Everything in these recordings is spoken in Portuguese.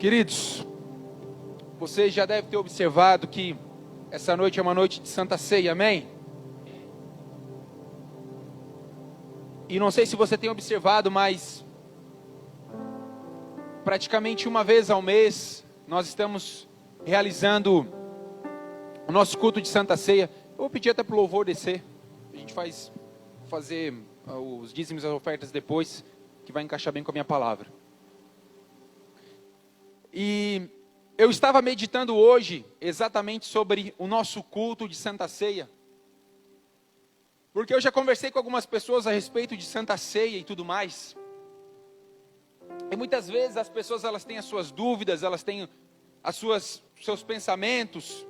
Queridos, você já deve ter observado que essa noite é uma noite de Santa Ceia, amém? E não sei se você tem observado, mas praticamente uma vez ao mês nós estamos realizando o nosso culto de Santa Ceia. Eu vou pedir até para o louvor descer. A gente fazer os dízimos e as ofertas depois, que vai encaixar bem com a minha palavra. E eu estava meditando hoje exatamente sobre o nosso culto de Santa Ceia. Porque eu já conversei com algumas pessoas a respeito de Santa Ceia e tudo mais. E muitas vezes as pessoas elas têm as suas dúvidas, elas têm seus pensamentos.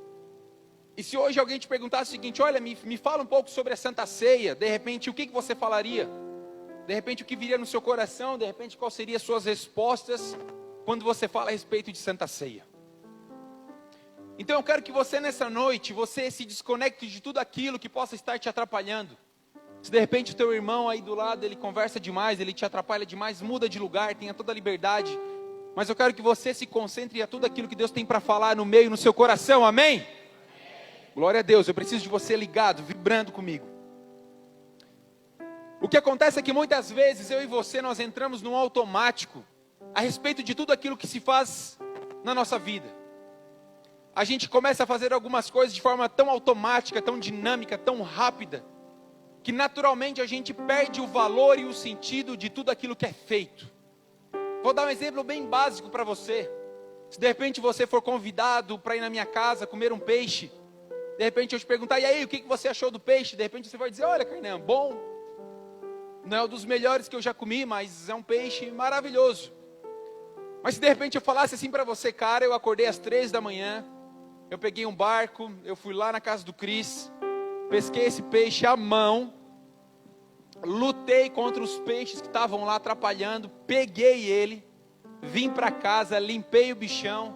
E se hoje alguém te perguntasse o seguinte: olha, me fala um pouco sobre a Santa Ceia, de repente o que você falaria? De repente o que viria no seu coração, de repente quais seriam as suas respostas quando você fala a respeito de Santa Ceia? Então eu quero que você nessa noite, você se desconecte de tudo aquilo que possa estar te atrapalhando. Se de repente o teu irmão aí do lado, ele conversa demais, ele te atrapalha demais, muda de lugar, tenha toda a liberdade. Mas eu quero que você se concentre em tudo aquilo que Deus tem para falar no meio, no seu coração, amém? Amém? Glória a Deus, eu preciso de você ligado, vibrando comigo. O que acontece é que muitas vezes eu e você, nós entramos num automático a respeito de tudo aquilo que se faz na nossa vida. A gente começa a fazer algumas coisas de forma tão automática, tão dinâmica, tão rápida, que naturalmente a gente perde o valor e o sentido de tudo aquilo que é feito. Vou dar um exemplo bem básico para você. Se de repente você for convidado para ir na minha casa comer um peixe, de repente eu te perguntar: e aí, o que você achou do peixe? De repente você vai dizer: olha, Carnã, bom, não é um dos melhores que eu já comi, mas é um peixe maravilhoso. Mas se de repente eu falasse assim para você: cara, eu acordei às 3 da manhã, eu peguei um barco, eu fui lá na casa do Cris, pesquei esse peixe à mão, lutei contra os peixes que estavam lá atrapalhando, peguei ele, vim para casa, limpei o bichão,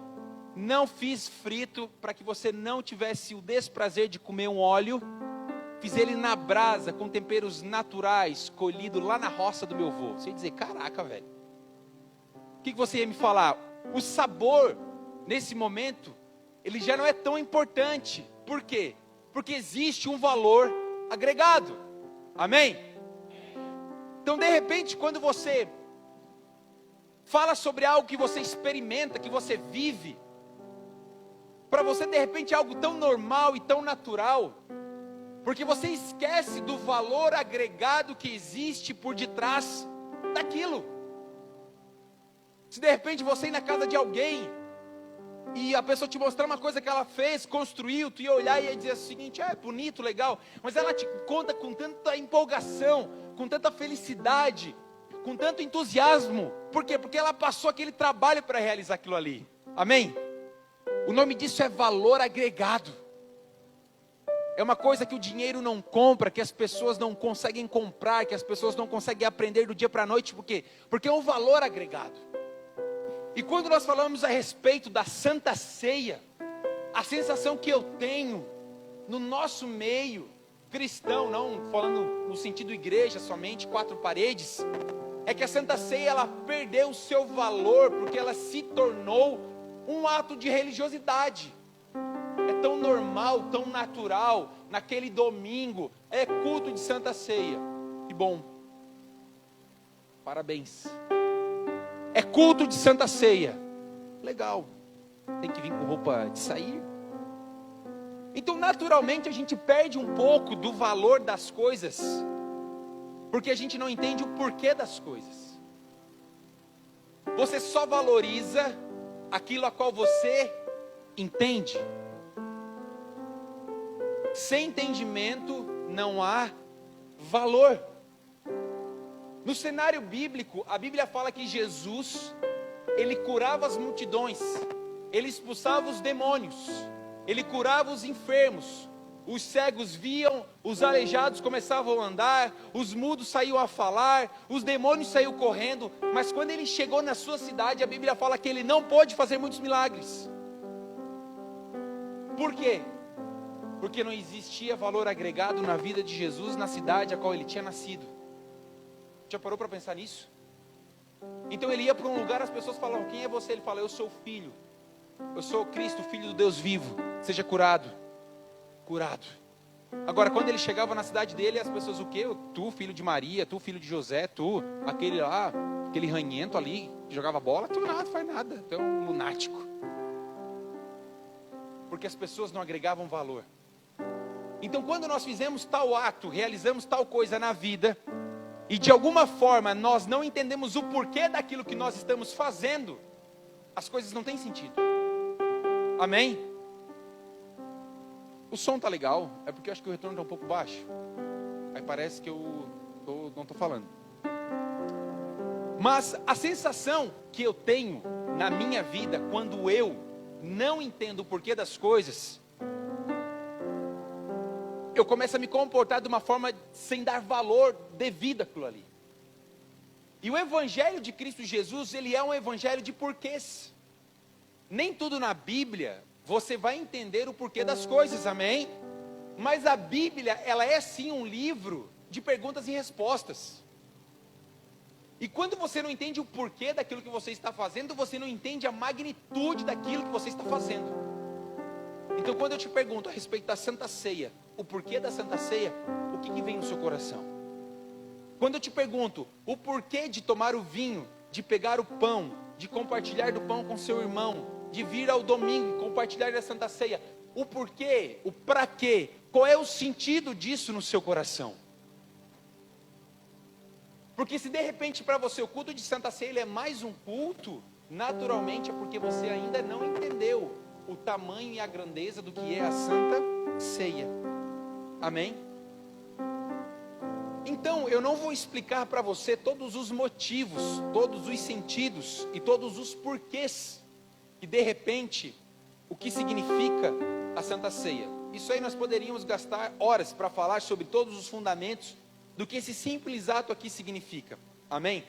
não fiz frito para que você não tivesse o desprazer de comer um óleo, fiz ele na brasa com temperos naturais, colhido lá na roça do meu avô. Você ia dizer: caraca, velho, o que você ia me falar? O sabor, nesse momento, ele já não é tão importante. Por quê? Porque existe um valor agregado, amém? Então de repente quando você fala sobre algo que você experimenta, que você vive, para você de repente é algo tão normal e tão natural, porque você esquece do valor agregado que existe por detrás daquilo. Se de repente você ir na casa de alguém e a pessoa te mostrar uma coisa que ela fez, construiu, tu ia olhar e ia dizer o seguinte: é bonito, legal, mas ela te conta com tanta empolgação, com tanta felicidade, com tanto entusiasmo. Por quê? Porque ela passou aquele trabalho para realizar aquilo ali, amém? O nome disso é valor agregado. É uma coisa que o dinheiro não compra, que as pessoas não conseguem comprar, que as pessoas não conseguem aprender do dia para a noite. Por quê? Porque é um valor agregado. E quando nós falamos a respeito da Santa Ceia, a sensação que eu tenho no nosso meio cristão, não falando no sentido igreja somente, 4 paredes, é que a Santa Ceia ela perdeu o seu valor, porque ela se tornou um ato de religiosidade. É tão normal, tão natural, naquele domingo, é culto de Santa Ceia. Que bom, parabéns. É culto de Santa Ceia, legal, tem que vir com roupa de sair. Então naturalmente a gente perde um pouco do valor das coisas, porque a gente não entende o porquê das coisas. Você só valoriza aquilo a qual você entende. Sem entendimento não há valor. No cenário bíblico, a Bíblia fala que Jesus, ele curava as multidões, ele expulsava os demônios, ele curava os enfermos, os cegos viam, os aleijados começavam a andar, os mudos saíam a falar, os demônios saíam correndo. Mas quando ele chegou na sua cidade, a Bíblia fala que ele não pôde fazer muitos milagres. Por quê? Porque não existia valor agregado na vida de Jesus, na cidade a qual ele tinha nascido. Já parou para pensar nisso? Então ele ia para um lugar, as pessoas falavam, quem é você? Ele fala, eu sou o filho. Eu sou o Cristo, filho do Deus vivo. Seja curado. Curado. Agora, quando ele chegava na cidade dele, as pessoas, o quê? Tu, filho de Maria, tu, filho de José, tu, aquele lá, aquele ranhento ali, que jogava bola, tu nada, faz nada. Tu é um lunático. Porque as pessoas não agregavam valor. Então, quando nós fizemos tal ato, realizamos tal coisa na vida, e de alguma forma nós não entendemos o porquê daquilo que nós estamos fazendo, as coisas não têm sentido. Amém? O som tá legal, é porque eu acho que o retorno está um pouco baixo. Aí parece que eu não estou falando. Mas a sensação que eu tenho na minha vida, quando eu não entendo o porquê das coisas, eu começo a me comportar de uma forma sem dar valor devido àquilo ali. E o Evangelho de Cristo Jesus, ele é um evangelho de porquês. Nem tudo na Bíblia você vai entender o porquê das coisas, amém? Mas a Bíblia, ela é sim um livro de perguntas e respostas. E quando você não entende o porquê daquilo que você está fazendo, você não entende a magnitude daquilo que você está fazendo. Então, quando eu te pergunto a respeito da Santa Ceia, o porquê da Santa Ceia, o que vem no seu coração? Quando eu te pergunto o porquê de tomar o vinho, de pegar o pão, de compartilhar do pão com seu irmão, de vir ao domingo e compartilhar da Santa Ceia, o porquê, o para quê, qual é o sentido disso no seu coração? Porque se de repente para você o culto de Santa Ceia ele é mais um culto, naturalmente é porque você ainda não entendeu o tamanho e a grandeza do que é a Santa Ceia. Amém? Então, eu não vou explicar para você todos os motivos, todos os sentidos e todos os porquês, que de repente, o que significa a Santa Ceia. Isso aí nós poderíamos gastar horas para falar sobre todos os fundamentos do que esse simples ato aqui significa. Amém?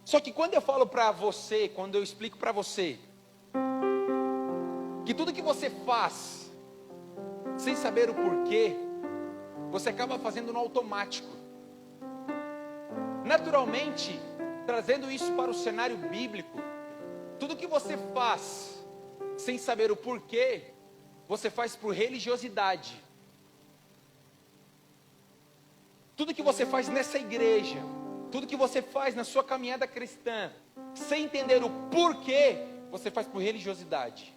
Só que quando eu falo para você, quando eu explico para você, que tudo que você faz, sem saber o porquê, você acaba fazendo no automático. Naturalmente, trazendo isso para o cenário bíblico, tudo que você faz, sem saber o porquê, você faz por religiosidade. Tudo que você faz nessa igreja, tudo que você faz na sua caminhada cristã, sem entender o porquê, você faz por religiosidade.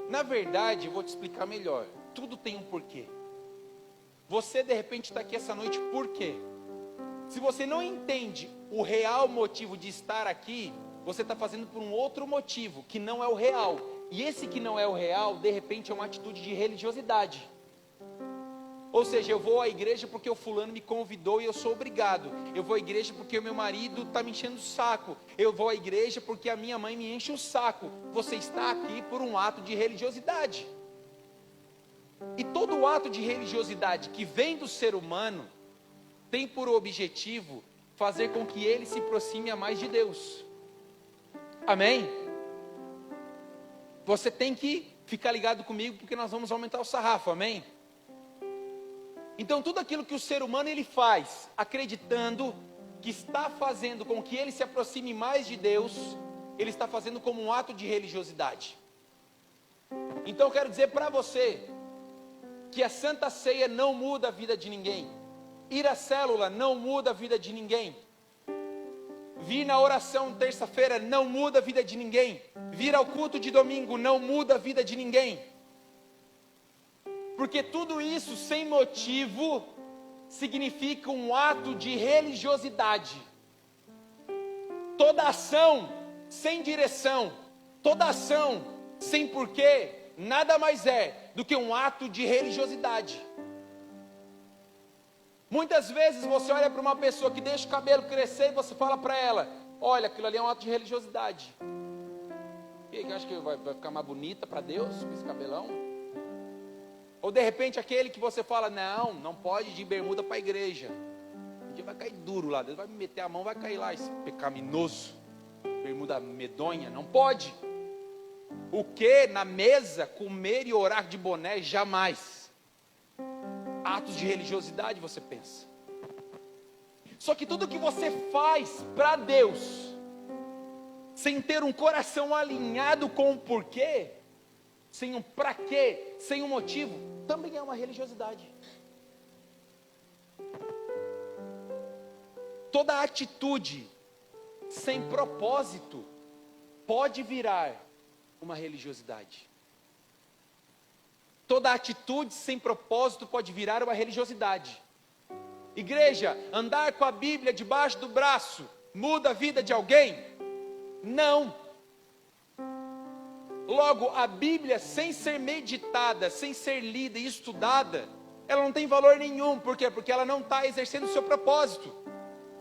Na verdade, eu vou te explicar melhor. Tudo tem um porquê. Você de repente está aqui essa noite por quê? Se você não entende o real motivo de estar aqui, você está fazendo por um outro motivo, que não é o real. E esse que não é o real, de repente é uma atitude de religiosidade. Ou seja, eu vou à igreja porque o fulano me convidou e eu sou obrigado. Eu vou à igreja porque o meu marido está me enchendo o saco. Eu vou à igreja porque a minha mãe me enche o saco. Você está aqui por um ato de religiosidade. E todo ato de religiosidade que vem do ser humano tem por objetivo fazer com que ele se aproxime a mais de Deus. Amém? Você tem que ficar ligado comigo porque nós vamos aumentar o sarrafo, amém? Então tudo aquilo que o ser humano ele faz, acreditando que está fazendo com que ele se aproxime mais de Deus, ele está fazendo como um ato de religiosidade. Então eu quero dizer para você que a Santa Ceia não muda a vida de ninguém. Ir à célula não muda a vida de ninguém. Vir na oração terça-feira não muda a vida de ninguém. Vir ao culto de domingo não muda a vida de ninguém. Porque tudo isso sem motivo significa um ato de religiosidade. Toda ação sem direção, toda ação sem porquê, nada mais é do que um ato de religiosidade. Muitas vezes você olha para uma pessoa que deixa o cabelo crescer e você fala para ela, olha, aquilo ali é um ato de religiosidade. E aí, acha que vai ficar mais bonita para Deus com esse cabelão? Ou de repente aquele que você fala, não pode ir de bermuda para a igreja. Um dia vai cair duro lá, Deus vai me meter a mão, vai cair lá, esse pecaminoso, bermuda medonha, não pode. O que na mesa, comer e orar de boné, jamais. Atos de religiosidade você pensa. Só que tudo que você faz para Deus, sem ter um coração alinhado com o porquê, sem um para quê, sem um motivo, também é uma religiosidade. Toda atitude sem propósito pode virar uma religiosidade. Toda atitude sem propósito pode virar uma religiosidade. Igreja, andar com a Bíblia debaixo do braço muda a vida de alguém? Não. Logo, a Bíblia, sem ser meditada, sem ser lida e estudada, ela não tem valor nenhum. Por quê? Porque ela não está exercendo o seu propósito.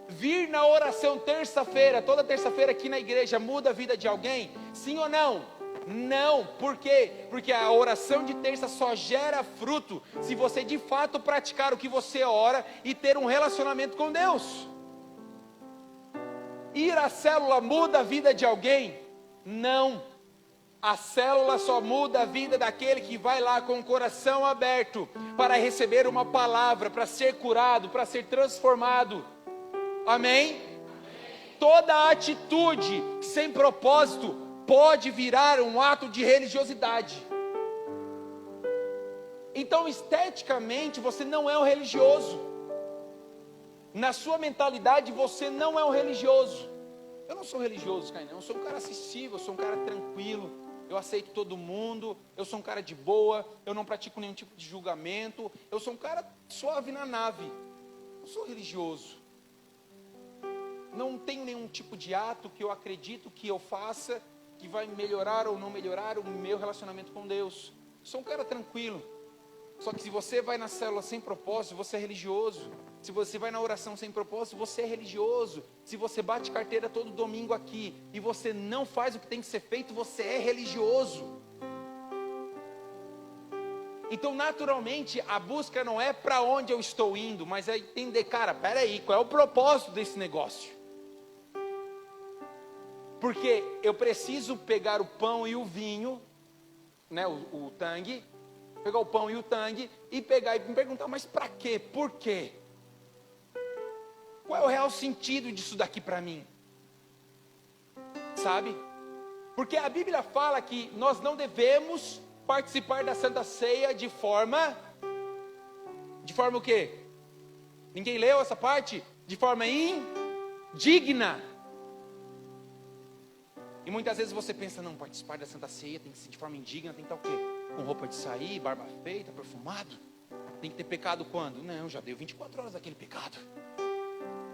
Vir na oração terça-feira, toda terça-feira aqui na igreja, muda a vida de alguém? Sim ou não? Não. Por quê? Porque a oração de terça só gera fruto se você de fato praticar o que você ora e ter um relacionamento com Deus. Ir à célula muda a vida de alguém? Não. A célula só muda a vida daquele que vai lá com o coração aberto para receber uma palavra, para ser curado, para ser transformado. Amém? Toda atitude sem propósito pode virar um ato de religiosidade. Então, esteticamente, você não é um religioso. Na sua mentalidade, você não é um religioso. Eu não sou religioso, Cainã. Eu sou um cara acessível, eu sou um cara tranquilo. Eu aceito todo mundo. Eu sou um cara de boa. Eu não pratico nenhum tipo de julgamento. Eu sou um cara suave na nave. Eu sou religioso. Não tenho nenhum tipo de ato que eu acredito que eu faça que vai melhorar ou não melhorar o meu relacionamento com Deus. Sou um cara tranquilo. Só que se você vai na célula sem propósito, você é religioso. Se você vai na oração sem propósito, você é religioso. Se você bate carteira todo domingo aqui e você não faz o que tem que ser feito, você é religioso. Então, naturalmente, a busca não é para onde eu estou indo, mas é entender, cara, peraí, qual é o propósito desse negócio? Porque eu preciso pegar o pão e o vinho, né, o tangue, pegar o pão e o tangue e pegar e me perguntar, mas para quê? Por quê? Qual é o real sentido disso daqui para mim? Sabe? Porque a Bíblia fala que nós não devemos participar da Santa Ceia de forma o quê? Ninguém leu essa parte? De forma indigna. E muitas vezes você pensa, não, participar da Santa Ceia tem que ser de forma indigna, tem que estar o quê? Com roupa de sair, barba feita, perfumado. Tem que ter pecado quando? Não, já deu 24 horas daquele pecado.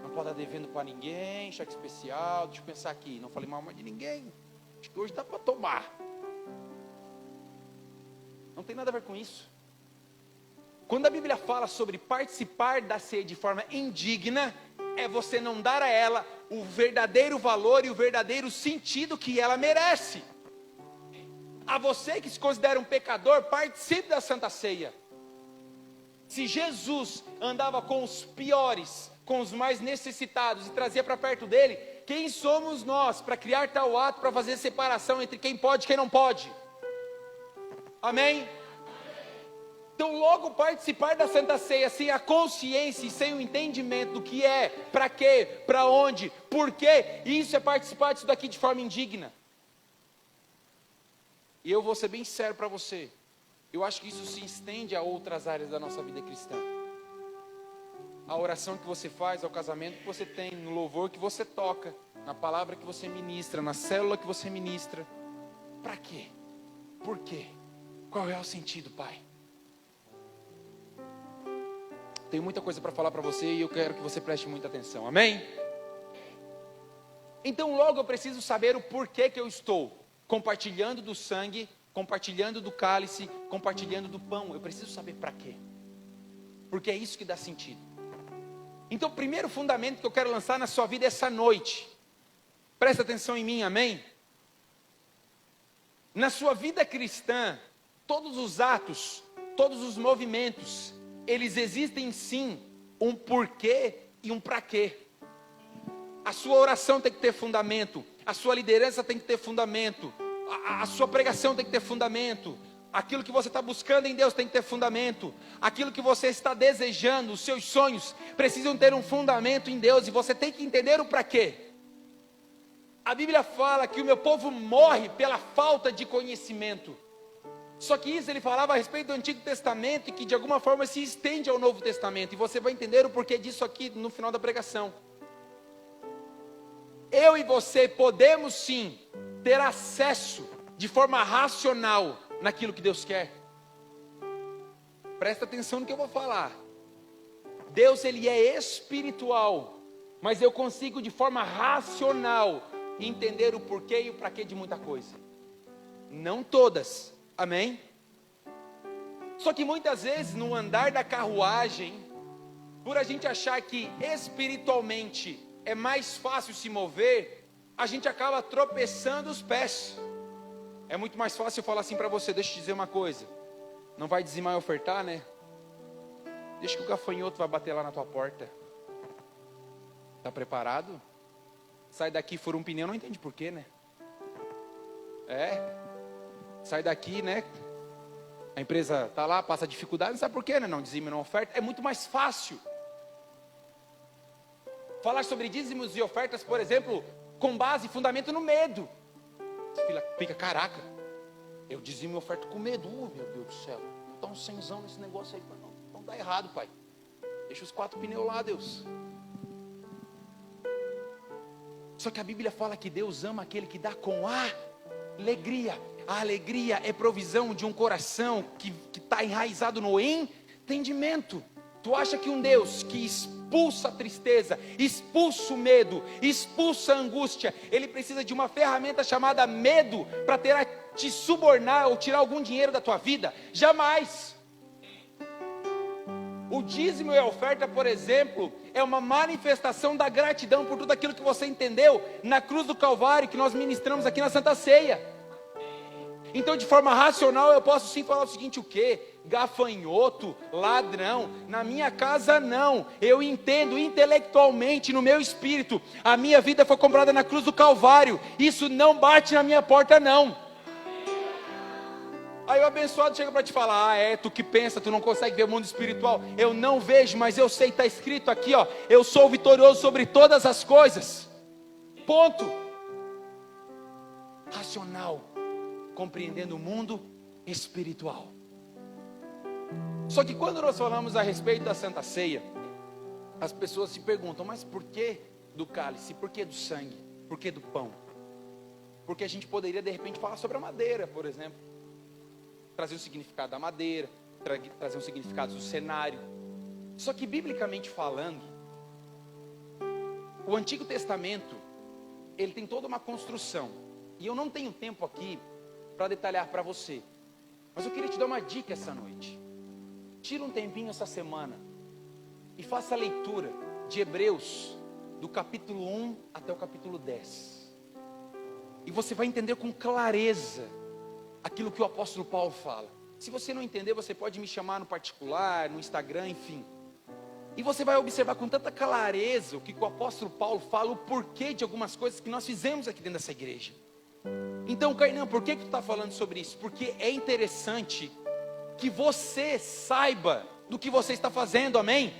Não pode estar devendo para ninguém, cheque especial, deixa eu pensar aqui, não falei mal de ninguém. Acho que hoje dá para tomar. Não tem nada a ver com isso. Quando a Bíblia fala sobre participar da ceia de forma indigna, é você não dar a ela o verdadeiro valor e o verdadeiro sentido que ela merece. A você que se considera um pecador, participe da Santa Ceia. Se Jesus andava com os piores, com os mais necessitados e trazia para perto dele, quem somos nós para criar tal ato, para fazer separação entre quem pode e quem não pode? Amém? Então, logo participar da Santa Ceia sem a consciência e sem o entendimento do que é, para quê, para onde, por quê, isso é participar disso daqui de forma indigna. E eu vou ser bem sério para você, eu acho que isso se estende a outras áreas da nossa vida cristã. A oração que você faz, ao casamento que você tem, no louvor que você toca, na palavra que você ministra, na célula que você ministra. Para quê? Por quê? Qual é o sentido, Pai? Tenho muita coisa para falar para você e eu quero que você preste muita atenção, amém? Então logo eu preciso saber o porquê que eu estou compartilhando do sangue, compartilhando do cálice, compartilhando do pão. Eu preciso saber para quê, porque é isso que dá sentido. Então o primeiro fundamento que eu quero lançar na sua vida essa noite, presta atenção em mim, amém? Na sua vida cristã, todos os atos, todos os movimentos, eles existem sim um porquê e um para quê. A sua oração tem que ter fundamento, a sua liderança tem que ter fundamento, a sua pregação tem que ter fundamento, Aquilo que você está buscando em Deus tem que ter fundamento. Aquilo que você está desejando, os seus sonhos, precisam ter um fundamento em Deus. E você tem que entender o para quê. A Bíblia fala que o meu povo morre pela falta de conhecimento. Só que isso ele falava a respeito do Antigo Testamento e que de alguma forma se estende ao Novo Testamento. E você vai entender o porquê disso aqui no final da pregação. Eu e você podemos sim ter acesso de forma racional naquilo que Deus quer. Presta atenção no que eu vou falar. Deus ele é espiritual, mas eu consigo de forma racional entender o porquê e o para quê de muita coisa. Não todas, amém? Só que muitas vezes no andar da carruagem, por a gente achar que espiritualmente é mais fácil se mover, a gente acaba tropeçando os pés. É muito mais fácil eu falar assim para você, deixa eu te dizer uma coisa, não vai dizimar e ofertar, né? Deixa que o gafanhoto vai bater lá na tua porta. Tá preparado? Sai daqui, fura um pneu, não entende por quê, né? Sai daqui, né? A empresa tá lá, passa dificuldade, não sabe por quê, né? Não dizima, não oferta, é muito mais fácil. Falar sobre dízimos e ofertas, por exemplo, com base e fundamento no medo. Você fica, caraca, eu dizimo e oferto com medo. Meu Deus do céu, tá um cenzão nesse negócio aí. Não dá errado, pai. Deixa os 4 pneus lá, Deus. Só que a Bíblia fala que Deus ama aquele que dá com alegria. A alegria é provisão de um coração que está enraizado no entendimento. Tu acha que um Deus que expulsa a tristeza, expulsa o medo, expulsa a angústia, ele precisa de uma ferramenta chamada medo para te subornar ou tirar algum dinheiro da tua vida? Jamais. O dízimo e a oferta, por exemplo, é uma manifestação da gratidão por tudo aquilo que você entendeu na cruz do Calvário, que nós ministramos aqui na Santa Ceia. Então, de forma racional, eu posso sim falar o seguinte: o quê? Gafanhoto, ladrão, na minha casa não. Eu entendo intelectualmente, no meu espírito, a minha vida foi comprada na cruz do Calvário. Isso não bate na minha porta, não. Aí o abençoado chega para te falar: tu que pensa, tu não consegue ver o mundo espiritual. Eu não vejo, mas eu sei, está escrito aqui, ó, eu sou vitorioso sobre todas as coisas. Ponto. Racional, compreendendo o mundo espiritual. Só que quando nós falamos a respeito da Santa Ceia, as pessoas se perguntam: mas por que do cálice? Por que do sangue? Por que do pão? Porque a gente poderia de repente falar sobre a madeira, por exemplo, trazer o significado da madeira, trazer o significado do cenário. Só que biblicamente falando, o Antigo Testamento, ele tem toda uma construção, e eu não tenho tempo aqui para detalhar para você, mas eu queria te dar uma dica essa noite. Tira um tempinho essa semana e faça a leitura de Hebreus, do capítulo 1 até o capítulo 10, e você vai entender com clareza aquilo que o apóstolo Paulo fala. Se você não entender, você pode me chamar no particular, no Instagram, enfim, e você vai observar com tanta clareza o que o apóstolo Paulo fala, o porquê de algumas coisas que nós fizemos aqui dentro dessa igreja. Então, Kainan, por que tu está falando sobre isso? Porque é interessante que você saiba do que você está fazendo, amém?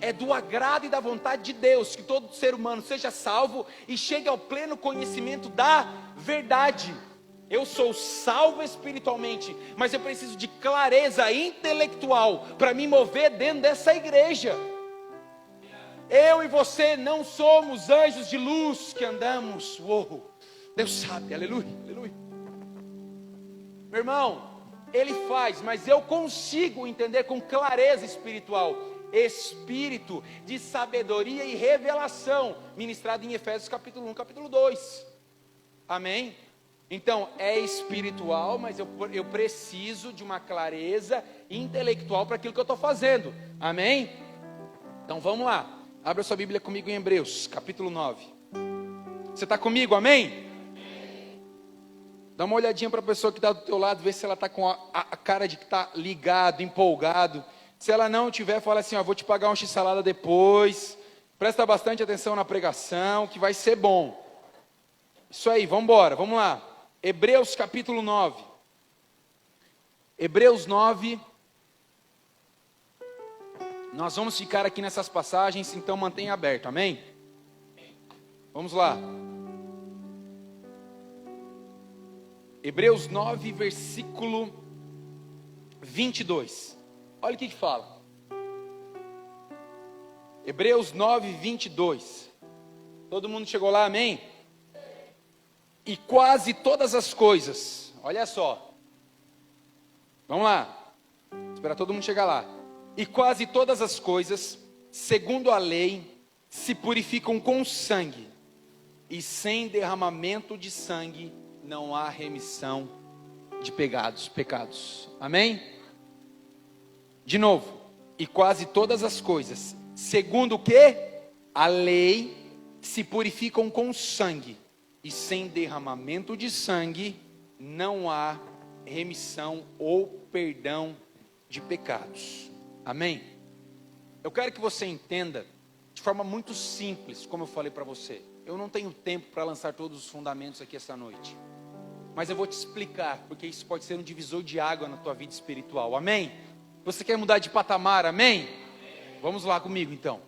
É do agrado e da vontade de Deus que todo ser humano seja salvo e chegue ao pleno conhecimento da verdade. Eu sou salvo espiritualmente, mas eu preciso de clareza intelectual para me mover dentro dessa igreja. Eu e você não somos anjos de luz que andamos. Uou, Deus sabe, aleluia, aleluia. Meu irmão, Ele faz, mas eu consigo entender com clareza espiritual. Espírito de sabedoria e revelação, ministrado em Efésios capítulo 1, capítulo 2. Amém? Então, é espiritual, mas eu preciso de uma clareza intelectual para aquilo que eu estou fazendo. Amém? Então vamos lá. Abra sua Bíblia comigo em Hebreus, capítulo 9. Você está comigo, amém? Dá uma olhadinha para a pessoa que está do teu lado, vê se ela está com a cara de que está ligado, empolgado. Se ela não tiver, fala assim: vou te pagar um x-salada depois. Presta bastante atenção na pregação, que vai ser bom. Isso aí, vamos embora, vamos lá. Hebreus capítulo 9. Hebreus 9. Nós vamos ficar aqui nessas passagens, então mantenha aberto, amém? Vamos lá. Hebreus 9, versículo 22. Olha o que fala. Hebreus 9, 22. Todo mundo chegou lá, amém? E quase todas as coisas, olha só. Vamos lá. Esperar todo mundo chegar lá. E quase todas as coisas, segundo a lei, se purificam com sangue. E sem derramamento de sangue não há remissão de pecados. Amém? De novo. E quase todas as coisas, segundo o que? A lei, se purificam com sangue. E sem derramamento de sangue não há remissão ou perdão de pecados. Amém? Eu quero que você entenda de forma muito simples, como eu falei para você. Eu não tenho tempo para lançar todos os fundamentos aqui esta noite. Mas eu vou te explicar, porque isso pode ser um divisor de água na tua vida espiritual. Amém? Você quer mudar de patamar, amém? Vamos lá comigo então.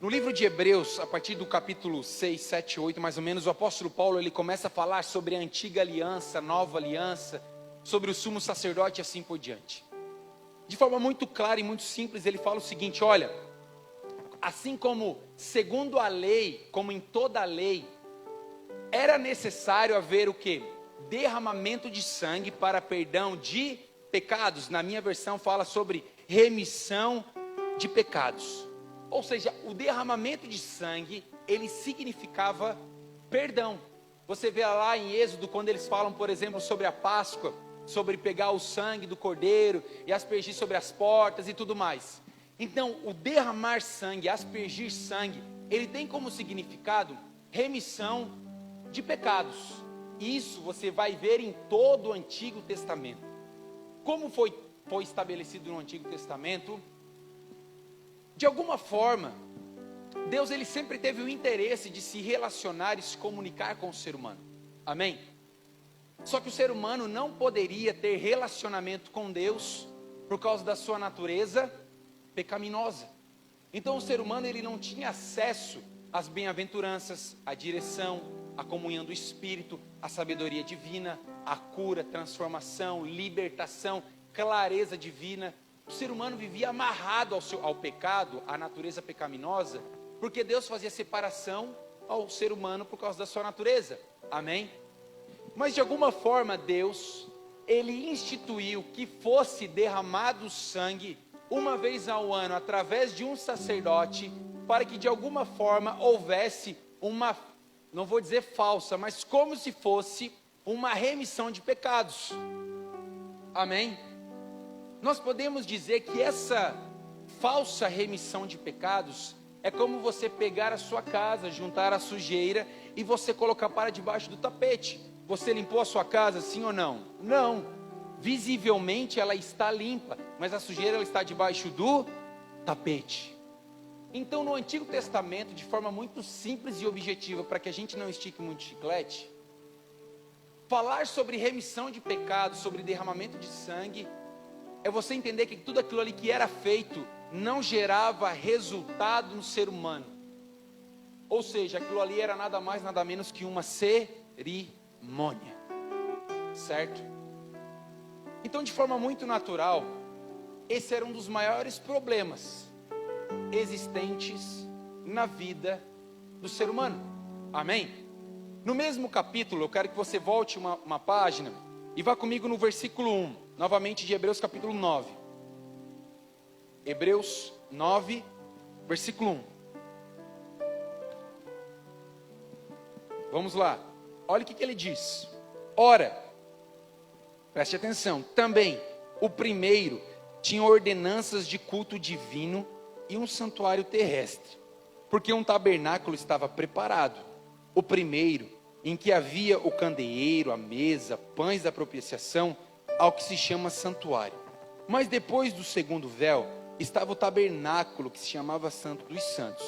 No livro de Hebreus, a partir do capítulo 6, 7, 8, mais ou menos, o apóstolo Paulo, ele começa a falar sobre a antiga aliança, a nova aliança, sobre o sumo sacerdote e assim por diante. De forma muito clara e muito simples, ele fala o seguinte, olha, assim como segundo a lei, como em toda a lei, era necessário haver o quê? Derramamento de sangue para perdão de pecados. Na minha versão fala sobre remissão de pecados. Ou seja, o derramamento de sangue, ele significava perdão. Você vê lá em Êxodo, quando eles falam, por exemplo, sobre a Páscoa, sobre pegar o sangue do cordeiro e aspergir sobre as portas e tudo mais. Então, o derramar sangue, aspergir sangue, ele tem como significado remissão de pecados. Isso você vai ver em todo o Antigo Testamento. Como foi estabelecido no Antigo Testamento? De alguma forma, Deus ele sempre teve o interesse de se relacionar e se comunicar com o ser humano. Amém? Só que o ser humano não poderia ter relacionamento com Deus por causa da sua natureza pecaminosa. Então o ser humano ele não tinha acesso às bem-aventuranças, à direção, à comunhão do Espírito, à sabedoria divina, à cura, transformação, libertação, clareza divina. O ser humano vivia amarrado ao pecado, à natureza pecaminosa, porque Deus fazia separação ao ser humano por causa da sua natureza. Amém? Mas de alguma forma Deus, ele instituiu que fosse derramado sangue uma vez ao ano através de um sacerdote, para que de alguma forma houvesse uma, não vou dizer falsa, mas como se fosse uma remissão de pecados. Amém? Nós podemos dizer que essa falsa remissão de pecados é como você pegar a sua casa, juntar a sujeira e você colocar para debaixo do tapete. Você limpou a sua casa, sim ou não? Não. Visivelmente ela está limpa, mas a sujeira ela está debaixo do tapete. Então no Antigo Testamento, de forma muito simples e objetiva, para que a gente não estique muito chiclete, falar sobre remissão de pecados, sobre derramamento de sangue, é você entender que tudo aquilo ali que era feito não gerava resultado no ser humano. Ou seja, aquilo ali era nada mais, nada menos que uma cerimônia. Certo? Então, de forma muito natural, esse era um dos maiores problemas existentes na vida do ser humano. Amém? No mesmo capítulo, eu quero que você volte uma página e vá comigo no versículo 1, novamente de Hebreus capítulo 9. Hebreus 9, versículo 1. Vamos lá. Olha o que ele diz. Ora, preste atenção, também o primeiro tinha ordenanças de culto divino e um santuário terrestre, porque um tabernáculo estava preparado. O primeiro, em que havia o candeeiro, a mesa, pães da propiciação, ao que se chama santuário. Mas depois do segundo véu, estava o tabernáculo, que se chamava Santo dos Santos,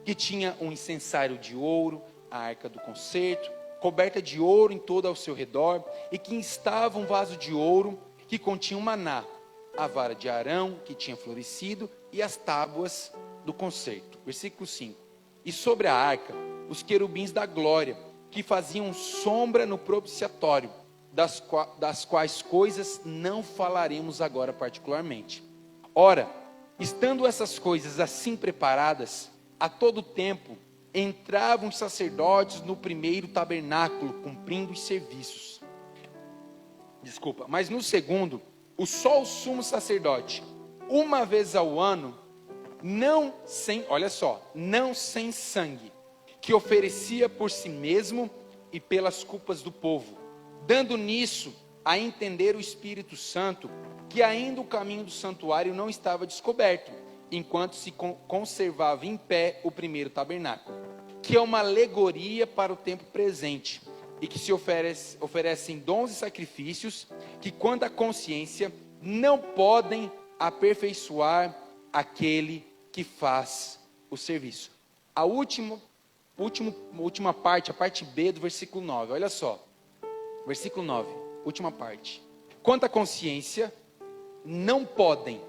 que tinha um incensário de ouro, a arca do concerto, coberta de ouro em todo ao seu redor, e que estava um vaso de ouro que continha o maná, a vara de Arão, que tinha florescido, e as tábuas do concerto. Versículo 5. E sobre a arca, os querubins da glória, que faziam sombra no propiciatório, das quais coisas não falaremos agora particularmente. Ora, estando essas coisas assim preparadas, a todo tempo entravam os sacerdotes no primeiro tabernáculo, cumprindo os serviços. Mas no segundo, só o sumo sacerdote, uma vez ao ano, não sem sangue, que oferecia por si mesmo e pelas culpas do povo, dando nisso a entender o Espírito Santo, que ainda o caminho do santuário não estava descoberto, enquanto se conservava em pé o primeiro tabernáculo, que é uma alegoria para o tempo presente, e que se oferecem dons e sacrifícios, que quanto à consciência, não podem aperfeiçoar aquele que faz o serviço. A última parte, a parte B do versículo 9, olha só. Versículo 9, última parte. Quanto à consciência, não podem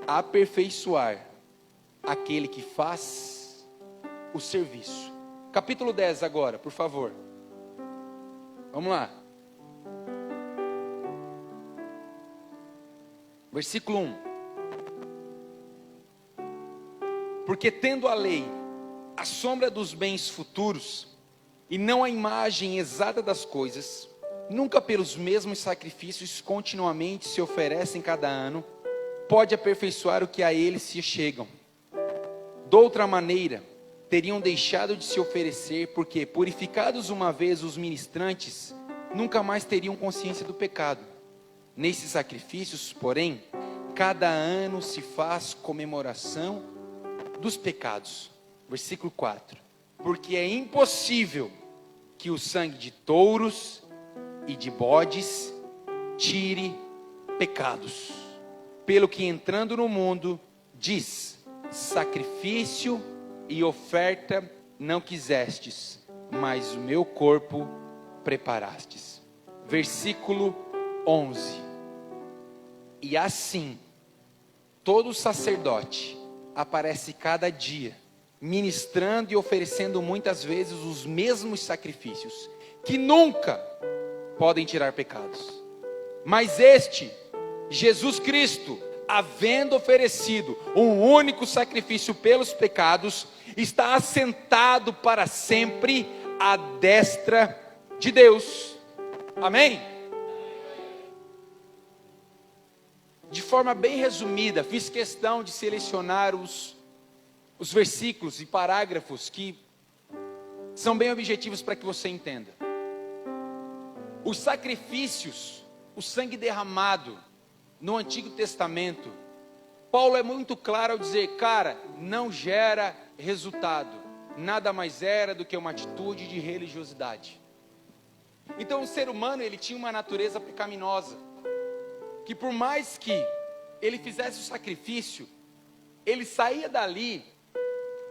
aperfeiçoar aquele que faz o serviço. Capítulo 10 agora, por favor. Vamos lá. Versículo 1. Porque tendo a lei a sombra dos bens futuros, e não a imagem exata das coisas, nunca pelos mesmos sacrifícios continuamente se oferecem cada ano, pode aperfeiçoar o que a eles se chegam. De outra maneira, teriam deixado de se oferecer, porque, purificados uma vez os ministrantes, nunca mais teriam consciência do pecado. Nesses sacrifícios, porém, cada ano se faz comemoração dos pecados. Versículo 4. Porque é impossível que o sangue de touros e de bodes tire pecados. Pelo que entrando no mundo, diz: sacrifício e oferta não quisestes, mas o meu corpo preparastes. Versículo 11. E assim, todo sacerdote aparece cada dia, ministrando e oferecendo muitas vezes os mesmos sacrifícios, que nunca podem tirar pecados. Mas este, Jesus Cristo, havendo oferecido um único sacrifício pelos pecados, está assentado para sempre à destra de Deus. Amém? De forma bem resumida, fiz questão de selecionar os versículos e parágrafos que são bem objetivos para que você entenda. Os sacrifícios, o sangue derramado no Antigo Testamento, Paulo é muito claro ao dizer, cara, não gera resultado, nada mais era do que uma atitude de religiosidade. Então o ser humano, ele tinha uma natureza pecaminosa, que por mais que ele fizesse o sacrifício, ele saía dali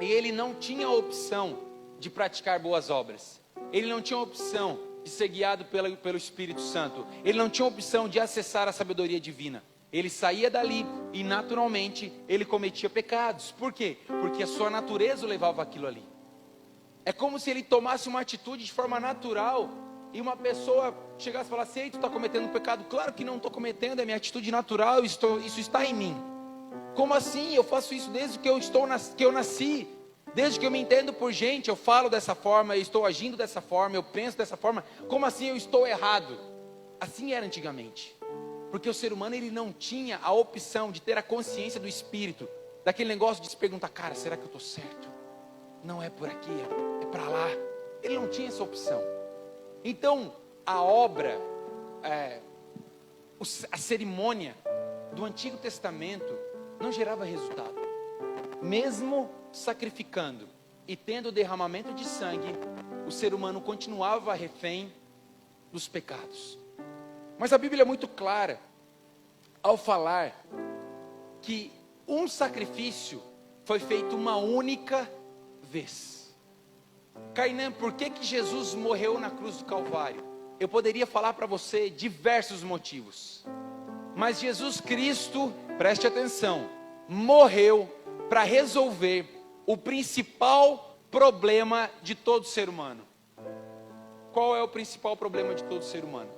e ele não tinha a opção de praticar boas obras, ele não tinha a opção de ser guiado pelo Espírito Santo, ele não tinha a opção de acessar a sabedoria divina. Ele saía dali e naturalmente ele cometia pecados. Por quê? Porque a sua natureza o levava aquilo ali. É como se ele tomasse uma atitude de forma natural e uma pessoa chegasse e falasse: ei, tu está cometendo um pecado. Claro que não estou cometendo, é minha atitude natural, isso está em mim. Como assim? Eu faço isso desde que eu nasci. Desde que eu me entendo por gente, eu falo dessa forma, eu estou agindo dessa forma, eu penso dessa forma. Como assim eu estou errado? Assim era antigamente. Porque o ser humano, ele não tinha a opção de ter a consciência do Espírito, daquele negócio de se perguntar: cara, será que eu estou certo? Não é por aqui, é para lá. Ele não tinha essa opção. Então, a obra, a cerimônia do Antigo Testamento não gerava resultado. Mesmo sacrificando e tendo derramamento de sangue, o ser humano continuava refém dos pecados. Mas a Bíblia é muito clara ao falar que um sacrifício foi feito uma única vez. Kainan, por que Jesus morreu na cruz do Calvário? Eu poderia falar para você diversos motivos. Mas Jesus Cristo, preste atenção, morreu para resolver o principal problema de todo ser humano. Qual é o principal problema de todo ser humano?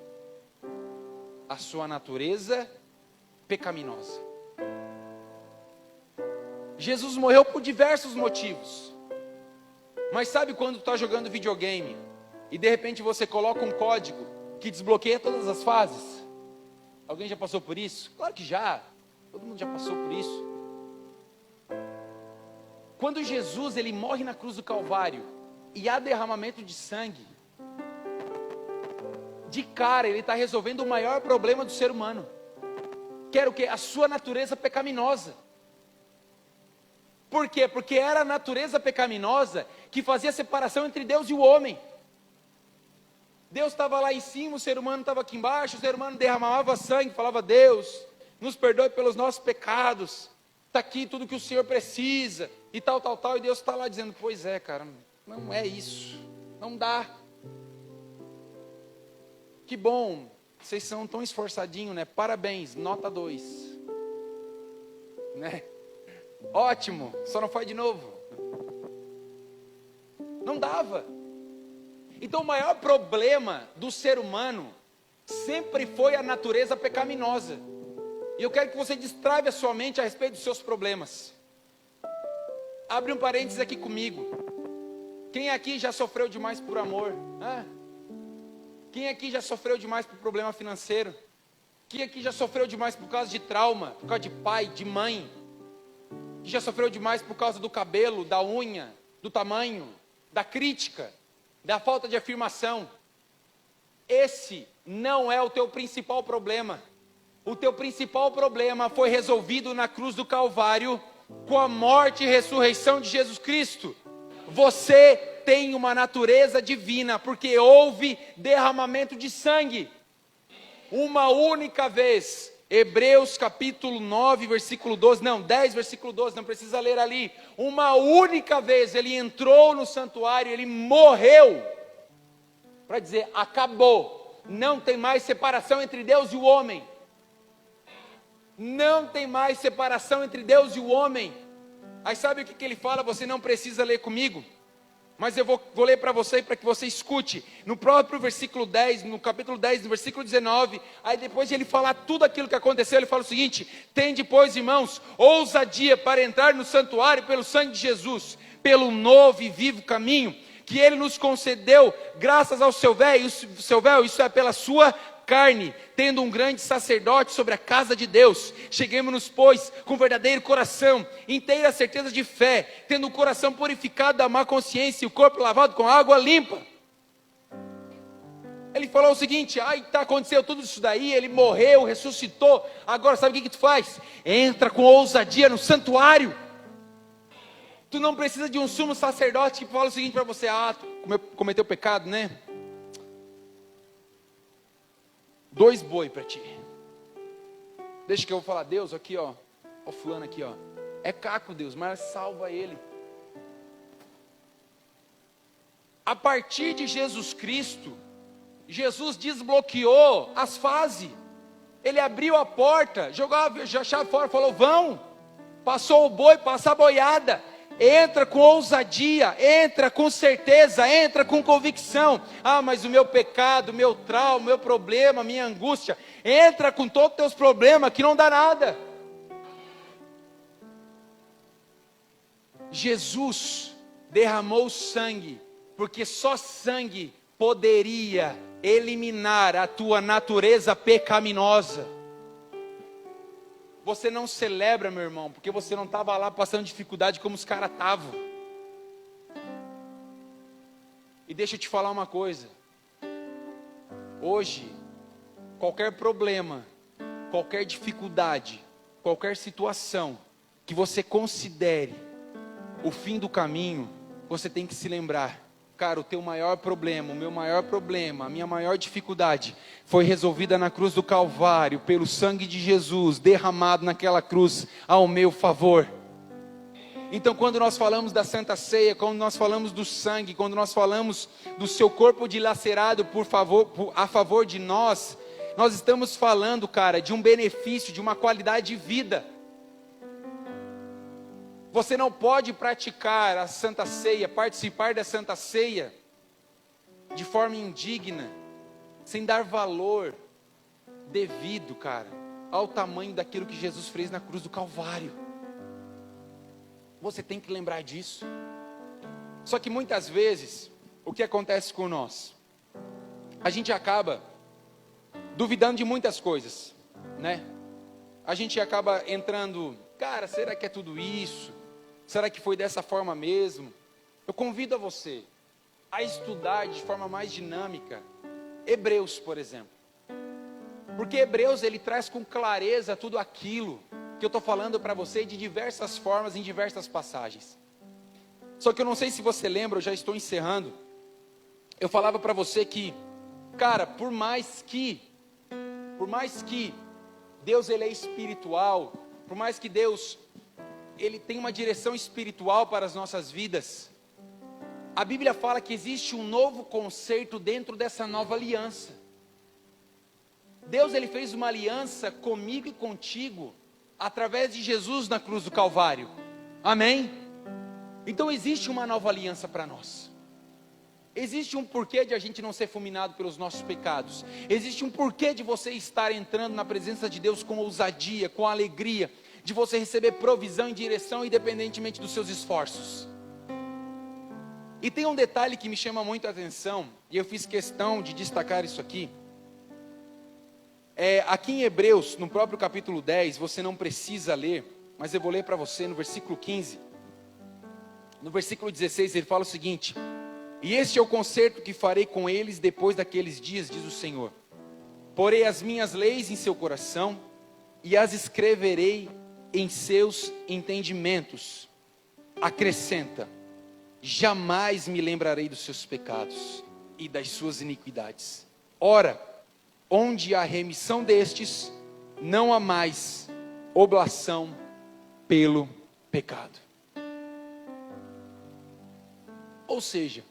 A sua natureza pecaminosa. Jesus morreu por diversos motivos. Mas sabe quando tu está jogando videogame e de repente você coloca um código que desbloqueia todas as fases? Alguém já passou por isso? Claro que já. Todo mundo já passou por isso. Quando Jesus ele morre na cruz do Calvário e há derramamento de sangue, de cara ele está resolvendo o maior problema do ser humano. Que era o quê? A sua natureza pecaminosa. Por quê? Porque era a natureza pecaminosa que fazia a separação entre Deus e o homem. Deus estava lá em cima, o ser humano estava aqui embaixo, o ser humano derramava sangue, falava: Deus, nos perdoe pelos nossos pecados, está aqui tudo que o Senhor precisa, e tal, e Deus está lá dizendo: pois é, cara, não é isso, não dá. Que bom, vocês são tão esforçadinhos, né? Parabéns, nota 2. Né? Ótimo, só não faz de novo. Não dava. Então o maior problema do ser humano sempre foi a natureza pecaminosa. E eu quero que você destrave a sua mente a respeito dos seus problemas. Abre um parênteses aqui comigo. Quem aqui já sofreu demais por amor? Quem aqui já sofreu demais por problema financeiro? Quem aqui já sofreu demais por causa de trauma, por causa de pai, de mãe? Que já sofreu demais por causa do cabelo, da unha, do tamanho, da crítica, da falta de afirmação? Esse não é o teu principal problema. O teu principal problema foi resolvido na cruz do Calvário, com a morte e ressurreição de Jesus Cristo. Você tem uma natureza divina, porque houve derramamento de sangue. Uma única vez. Hebreus capítulo 9, versículo 12, não, 10, versículo 12, não precisa ler ali. Uma única vez ele entrou no santuário, ele morreu, para dizer: acabou, não tem mais separação entre Deus e o homem. Não tem mais separação entre Deus e o homem. Aí sabe o que ele fala? Você não precisa ler comigo, mas eu vou ler para você, para que você escute. No próprio versículo 10, no capítulo 10, no versículo 19, aí depois de ele falar tudo aquilo que aconteceu, ele fala o seguinte: tende, pois, irmãos, ousadia para entrar no santuário pelo sangue de Jesus, pelo novo e vivo caminho, que ele nos concedeu, graças ao seu véu, isso é pela sua carne, tendo um grande sacerdote sobre a casa de Deus. Cheguemos-nos, pois, com verdadeiro coração, inteira certeza de fé, tendo o coração purificado da má consciência e o corpo lavado com água limpa. Ele falou o seguinte: aconteceu tudo isso daí, ele morreu, ressuscitou, agora sabe o que tu faz? Entra com ousadia no santuário. Tu não precisa de um sumo sacerdote que fala o seguinte para você: tu cometeu pecado, né? 2 boi para ti. Deixa que eu vou falar: Deus, aqui ó, fulano aqui ó, é caco, Deus, mas salva ele. A partir de Jesus Cristo, Jesus desbloqueou as fases. Ele abriu a porta, jogou a chave fora, falou: vão. Passou o boi, passa a boiada. Entra com ousadia, entra com certeza, entra com convicção. Mas o meu pecado, o meu trauma, o meu problema, a minha angústia. Entra com todos os teus problemas, que não dá nada. Jesus derramou sangue, porque só sangue poderia eliminar a tua natureza pecaminosa. Você não celebra, meu irmão, porque você não estava lá passando dificuldade como os caras estavam. E deixa eu te falar uma coisa. Hoje, qualquer problema, qualquer dificuldade, qualquer situação que você considere o fim do caminho, você tem que se lembrar: cara, o teu maior problema, o meu maior problema, a minha maior dificuldade foi resolvida na cruz do Calvário, pelo sangue de Jesus derramado naquela cruz ao meu favor. Então, quando nós falamos da Santa Ceia, quando nós falamos do sangue, quando nós falamos do seu corpo dilacerado a favor de nós, Nós estamos falando, cara, de um benefício, de uma qualidade de vida. Você não pode praticar a Santa Ceia, participar da Santa Ceia, de forma indigna, sem dar valor devido, cara, ao tamanho daquilo que Jesus fez na cruz do Calvário. Você tem que lembrar disso. Só que muitas vezes, o que acontece com nós? A gente acaba duvidando de muitas coisas, né? A gente acaba entrando, cara, será que é tudo isso? Será que foi dessa forma mesmo? Eu convido a você a estudar de forma mais dinâmica Hebreus, por exemplo. Porque Hebreus, ele traz com clareza tudo aquilo que eu estou falando para você de diversas formas, em diversas passagens. Só que eu não sei se você lembra, eu já estou encerrando. Eu falava para você que, cara, por mais que Deus, ele é espiritual, por mais que Deus, ele tem uma direção espiritual para as nossas vidas, a Bíblia fala que existe um novo conceito dentro dessa nova aliança. Deus, ele fez uma aliança comigo e contigo, através de Jesus na cruz do Calvário. Amém? Então existe uma nova aliança para nós. Existe um porquê de a gente não ser fulminado pelos nossos pecados. Existe um porquê de você estar entrando na presença de Deus com ousadia, com alegria, de você receber provisão e direção independentemente dos seus esforços. E tem um detalhe que me chama muito a atenção, e eu fiz questão de destacar isso aqui. Aqui em Hebreus, no próprio capítulo 10, você não precisa ler, mas eu vou ler para você no versículo 15. No versículo 16 ele fala o seguinte: e este é o concerto que farei com eles depois daqueles dias, diz o Senhor. Porei as minhas leis em seu coração e as escreverei em seus entendimentos. Acrescenta: jamais me lembrarei dos seus pecados e das suas iniquidades. Ora, onde há remissão destes, não há mais oblação pelo pecado. Ou seja,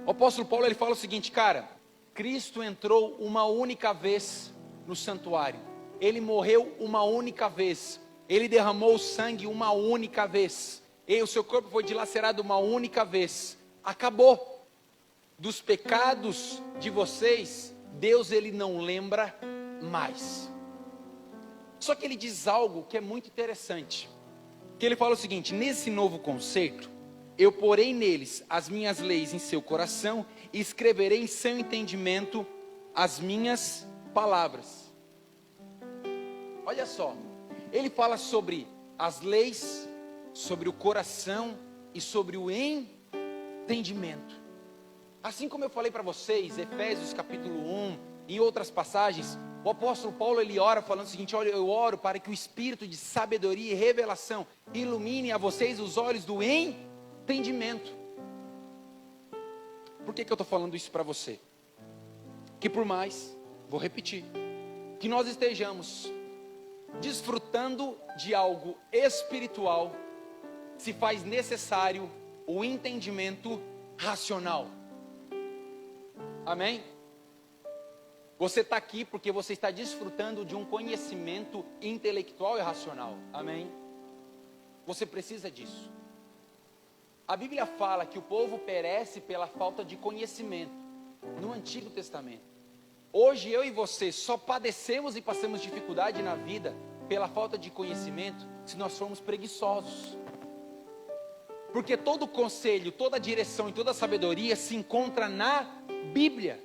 o apóstolo Paulo, ele fala o seguinte, cara, Cristo entrou uma única vez no santuário, ele morreu uma única vez, ele derramou sangue uma única vez, e o seu corpo foi dilacerado uma única vez, acabou. Dos pecados de vocês, Deus, ele não lembra mais. Só que ele diz algo que é muito interessante, que ele fala o seguinte: nesse novo conceito, eu porei neles as minhas leis em seu coração e escreverei em seu entendimento as minhas palavras. Olha só, ele fala sobre as leis, sobre o coração e sobre o entendimento. Assim como eu falei para vocês, Efésios capítulo 1, em outras passagens, o apóstolo Paulo, ele ora falando o seguinte: olha, eu oro para que o espírito de sabedoria e revelação ilumine a vocês os olhos do entendimento. Por que eu estou falando isso para você? Que por mais, vou repetir, que nós estejamos desfrutando de algo espiritual, se faz necessário o entendimento racional. Amém? Você está aqui porque você está desfrutando de um conhecimento intelectual e racional. Amém? Você precisa disso. A Bíblia fala que o povo perece pela falta de conhecimento, no Antigo Testamento. Hoje eu e você só padecemos e passamos dificuldade na vida pela falta de conhecimento se nós formos preguiçosos. Porque todo conselho, toda direção e toda sabedoria se encontra na Bíblia.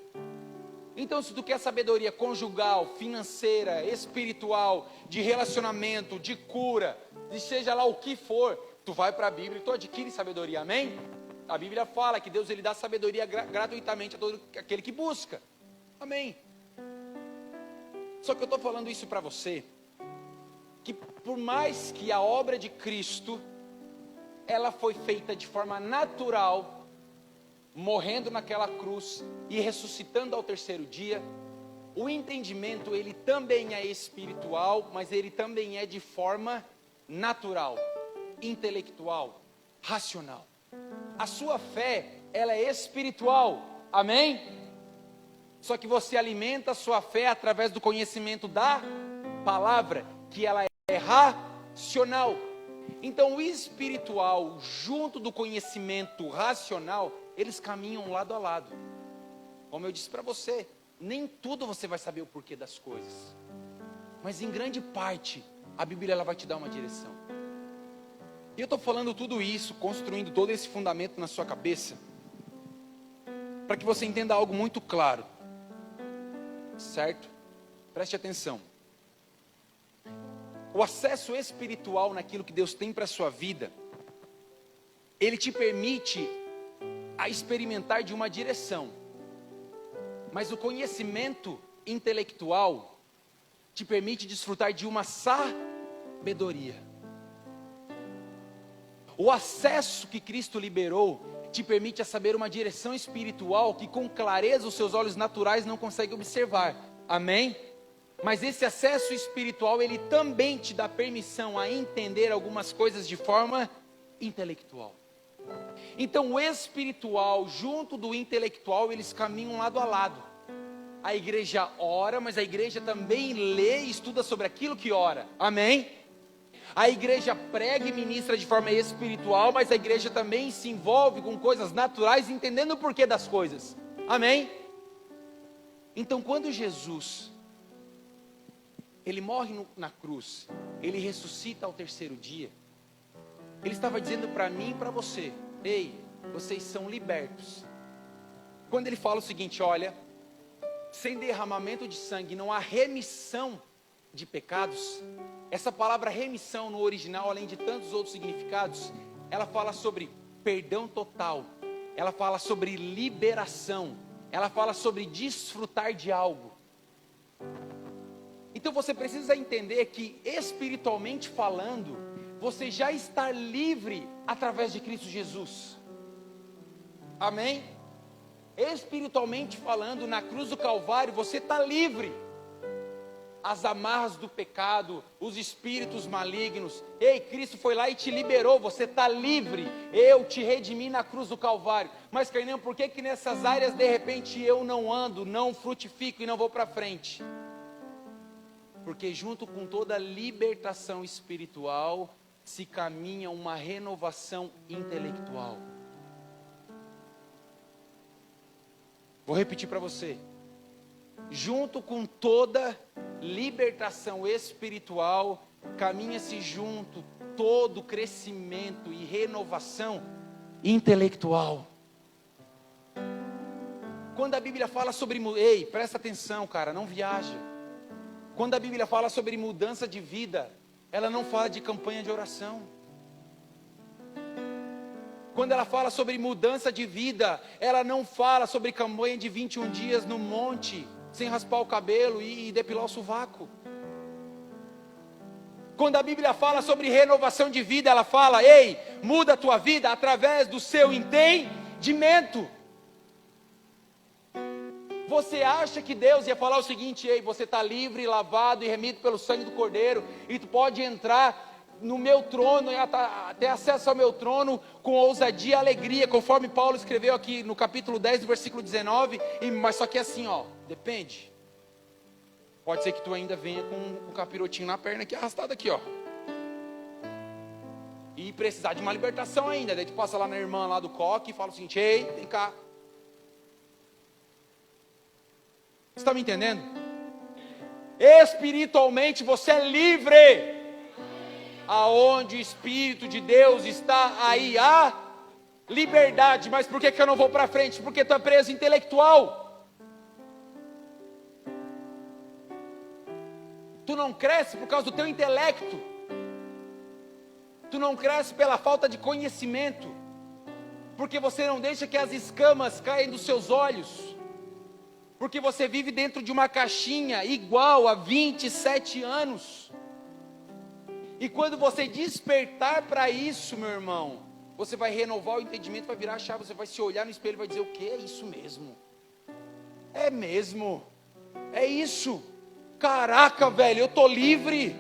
Então, se tu quer sabedoria conjugal, financeira, espiritual, de relacionamento, de cura, de seja lá o que for, tu vai para a Bíblia e tu adquire sabedoria, amém? A Bíblia fala que Deus, ele dá sabedoria gratuitamente a todo aquele que busca, amém? Só que eu estou falando isso para você, que por mais que a obra de Cristo, ela foi feita de forma natural, morrendo naquela cruz e ressuscitando ao terceiro dia, o entendimento, ele também é espiritual, mas ele também é de forma natural, intelectual, racional. A sua fé, ela é espiritual, amém? Só que você alimenta a sua fé através do conhecimento da palavra, que ela é racional. Então o espiritual junto do conhecimento racional, eles caminham lado a lado. Como eu disse para você, nem tudo você vai saber o porquê das coisas, mas em grande parte a Bíblia ela vai te dar uma direção. E eu estou falando tudo isso, construindo todo esse fundamento na sua cabeça, para que você entenda algo muito claro, certo? Preste atenção. O acesso espiritual naquilo que Deus tem para a sua vida, ele te permite a experimentar de uma direção. Mas o conhecimento intelectual te permite desfrutar de uma sabedoria. O acesso que Cristo liberou te permite a saber uma direção espiritual que com clareza os seus olhos naturais não conseguem observar. Amém? Mas esse acesso espiritual, ele também te dá permissão a entender algumas coisas de forma intelectual. Então o espiritual junto do intelectual, eles caminham lado a lado. A igreja ora, mas a igreja também lê e estuda sobre aquilo que ora. Amém? A igreja prega e ministra de forma espiritual, mas a igreja também se envolve com coisas naturais, entendendo o porquê das coisas. Amém? Então quando Jesus, ele morre na cruz, ele ressuscita ao terceiro dia, ele estava dizendo para mim e para você: ei, vocês são libertos. Quando ele fala o seguinte: olha, sem derramamento de sangue não há remissão de pecados. Essa palavra remissão no original, além de tantos outros significados, ela fala sobre perdão total, ela fala sobre liberação, ela fala sobre desfrutar de algo. Então você precisa entender que espiritualmente falando, você já está livre através de Cristo Jesus. Amém? Espiritualmente falando, na cruz do Calvário, você está livre. As amarras do pecado, os espíritos malignos. Ei, Cristo foi lá e te liberou, você está livre. Eu te redimi na cruz do Calvário. Mas, Carlinhos, por que nessas áreas de repente eu não ando, não frutifico e não vou para frente? Porque junto com toda libertação espiritual, se caminha uma renovação intelectual. Vou repetir para você. Junto com toda libertação espiritual, caminha-se junto todo crescimento e renovação intelectual. Quando a Bíblia fala sobre... Ei, presta atenção, cara, não viaja. Quando a Bíblia fala sobre mudança de vida, ela não fala de campanha de oração. Quando ela fala sobre mudança de vida, ela não fala sobre campanha de 21 dias no monte, sem raspar o cabelo e depilar o sovaco. Quando a Bíblia fala sobre renovação de vida, ela fala: ei, muda a tua vida através do seu entendimento. Você acha que Deus ia falar o seguinte: ei, você está livre, lavado e remido pelo sangue do Cordeiro, e tu pode entrar no meu trono, e ter acesso ao meu trono com ousadia e alegria, conforme Paulo escreveu aqui no capítulo 10, versículo 19, mas só que assim, ó, depende. Pode ser que tu ainda venha com o capirotinho na perna aqui, arrastado aqui, ó, e precisar de uma libertação ainda. Daí tu passa lá na irmã lá do coque e fala o seguinte: ei, vem cá. Você está me entendendo? Espiritualmente você é livre. Aonde o Espírito de Deus está, aí há liberdade. Mas por que eu não vou para frente? Porque tu é preso intelectual. Tu não cresce por causa do teu intelecto. Tu não cresce pela falta de conhecimento. Porque você não deixa que as escamas caem dos seus olhos. Porque você vive dentro de uma caixinha igual há 27 anos. E quando você despertar para isso, meu irmão, você vai renovar o entendimento, vai virar a chave, você vai se olhar no espelho e vai dizer: o que é isso mesmo? É mesmo? É isso? Caraca, velho, eu estou livre.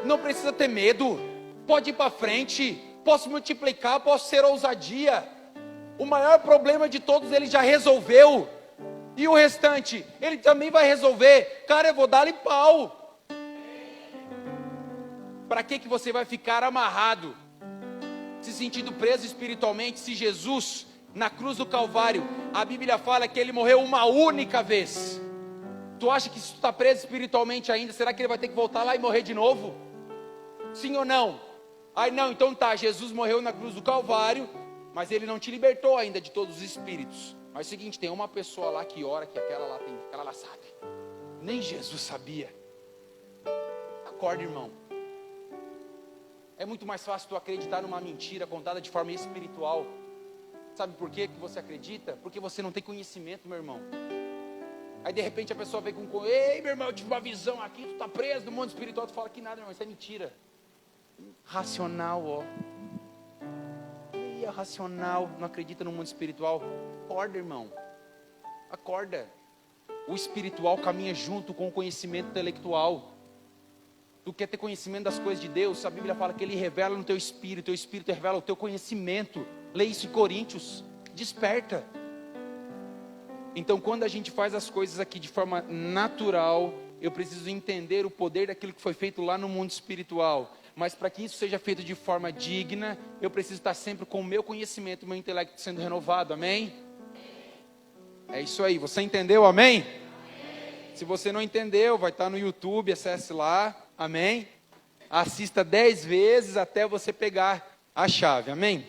Não precisa ter medo. Pode ir para frente. Posso multiplicar, posso ser ousadia. O maior problema de todos ele já resolveu. E o restante, Ele também vai resolver. Cara, eu vou dar-lhe pau. Para que você vai ficar amarrado, se sentindo preso espiritualmente, se Jesus, na cruz do Calvário, a Bíblia fala que Ele morreu uma única vez. Tu acha que se tu está preso espiritualmente ainda, será que Ele vai ter que voltar lá e morrer de novo? Sim ou não? Ai não, então tá, Jesus morreu na cruz do Calvário, mas Ele não te libertou ainda de todos os espíritos. Mas é o seguinte, tem uma pessoa lá que ora, que aquela lá sabe. Nem Jesus sabia. Acorda, irmão. É muito mais fácil tu acreditar numa mentira contada de forma espiritual. Sabe por quê que você acredita? Porque você não tem conhecimento, meu irmão. Aí de repente a pessoa vem com, ei meu irmão, eu tive uma visão aqui, tu está preso no mundo espiritual. Tu fala que nada, meu irmão, isso é mentira. Racional, ó. E é racional, não acredita no mundo espiritual. Acorda, irmão. Acorda. O espiritual caminha junto com o conhecimento intelectual. Tu quer ter conhecimento das coisas de Deus? A Bíblia fala que Ele revela no teu espírito revela o teu conhecimento. Lê isso em Coríntios. Desperta. Então, quando a gente faz as coisas aqui de forma natural, eu preciso entender o poder daquilo que foi feito lá no mundo espiritual. Mas para que isso seja feito de forma digna, eu preciso estar sempre com o meu conhecimento, o meu intelecto sendo renovado, amém? É isso aí, você entendeu, amém? Amém. Se você não entendeu, vai estar no YouTube, acesse lá, amém? Assista 10 vezes até você pegar a chave, amém?